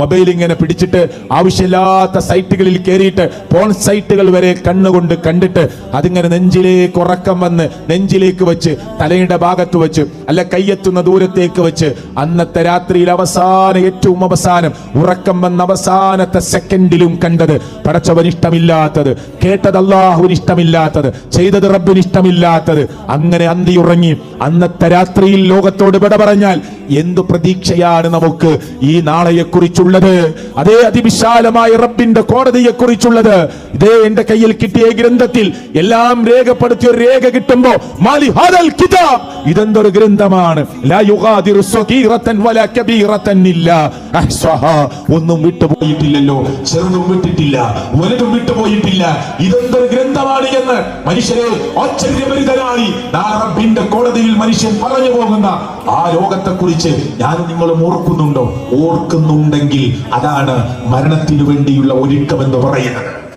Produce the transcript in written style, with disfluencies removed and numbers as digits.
Mobile ഇങ്ങനെ പിടിച്ചിട്ട് ആവശ്യമില്ലാത്ത സൈറ്റുകളിൽ കയറിയിട്ട് പോൺ സൈറ്റുകൾ വരെ കണ്ണുകൊണ്ട് കണ്ടിട്ട് അതിങ്ങനെ നെഞ്ചിലേക്ക് ഉറക്കം വന്ന് നെഞ്ചിലേക്ക് വെച്ച് തലയുടെ ഭാഗത്ത് വെച്ച് അല്ല കയ്യെത്തുന്ന ദൂരത്തേക്ക് വെച്ച് അന്നത്തെ രാത്രിയിൽ ഏറ്റവും അവസാനം ഉറക്കം വന്ന അവസാനത്തെ സെക്കൻഡിലും കണ്ടത് പടച്ചവന് ഇഷ്ടമില്ലാത്തത്, കേട്ടത് അല്ലാഹുവിന് ഇഷ്ടമില്ലാത്തത്, ചെയ്തത് റബ്ബിന് ഇഷ്ടമില്ലാത്തത്, അങ്ങനെ അന്തിയുറങ്ങി അന്നത്തെ രാത്രിയിൽ ലോകത്തോട് വിട പറഞ്ഞാൽ എന്തു പ്രതീക്ഷയാണ് നമുക്ക് ഈ നാളെയെക്കുറിച്ചുള്ളത്? അതേ അതിവിശാലമായ റബ്ബിന്റെ കോടതിയെ കുറിച്ചുള്ളത്. ഇതേ എന്റെ കയ്യിൽ കിട്ടിയ ഗ്രന്ഥത്തിൽ എല്ലാം രേഖപ്പെടുത്തിയ ഒരു രേഖ കിട്ടുമ്പോ മാലി ഹാദൽ കിതാബ്, ഇതെന്തൊരു ഗ്രന്ഥമാണ്, ലാ യുഗാദിറു സഗീറതൻ വലാ കബീറതൻ ഇല്ലാ അഹ്സാഹാ, ഒന്നും വിട്ടുപോയിട്ടില്ലല്ലോ, ചെറുതും വിട്ടിട്ടില്ല, വലുതും വിട്ടുപോയിട്ടില്ല, ഇതെന്തൊരു ഗ്രന്ഥമാണ് എന്ന് മനുഷ്യരെ ആശ്ചര്യഭരിതനായി റബ്ബിന്റെ കോടതിയിൽ മനുഷ്യൻ പറഞ്ഞു പോകുന്ന ആ ലോകത്തെ കുറിച്ച് ഞാനും നിങ്ങളും ഓർക്കുന്നുണ്ടോ? ഓർക്കുന്നുണ്ടെങ്കിൽ അതാണ് മരണത്തിനു വേണ്ടിയുള്ള ഒരുക്കമെന്ന് പറയുന്നത്.